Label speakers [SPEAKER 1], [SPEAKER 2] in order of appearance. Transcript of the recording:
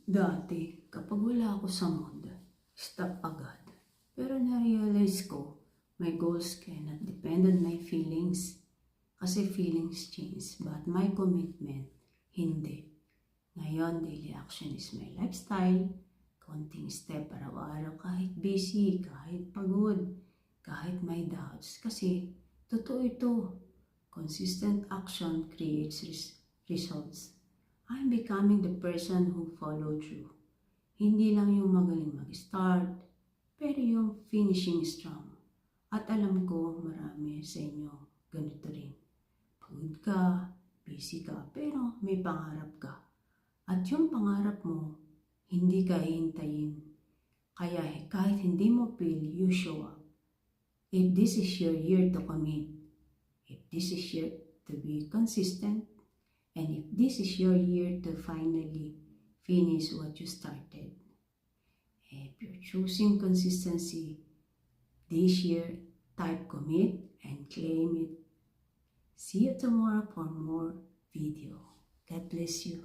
[SPEAKER 1] Dati, kapag wala ako sa mood, stop agad. Pero na-realize ko, my goals cannot depend on my feelings. Kasi feelings change, but my commitment, hindi. Ngayon, daily action is my lifestyle. Konting step araw-araw kahit busy, kahit pagod, kahit may doubts. Kasi, totoo ito. Consistent action creates results. I'm becoming the person who follow through. Hindi lang yung magaling mag-start, pero yung finishing strong. At alam ko marami sa inyo ganito rin. Pagod ka, busy ka, pero may pangarap ka. At yung pangarap mo, hindi ka hihintayin. Kaya kahit hindi mo feel, you show up. If this is your year to commit, if this is your to be consistent, and if this is your year to finally finish what you started. If you're choosing consistency this year, type commit and claim it. See you tomorrow for more video. God bless you.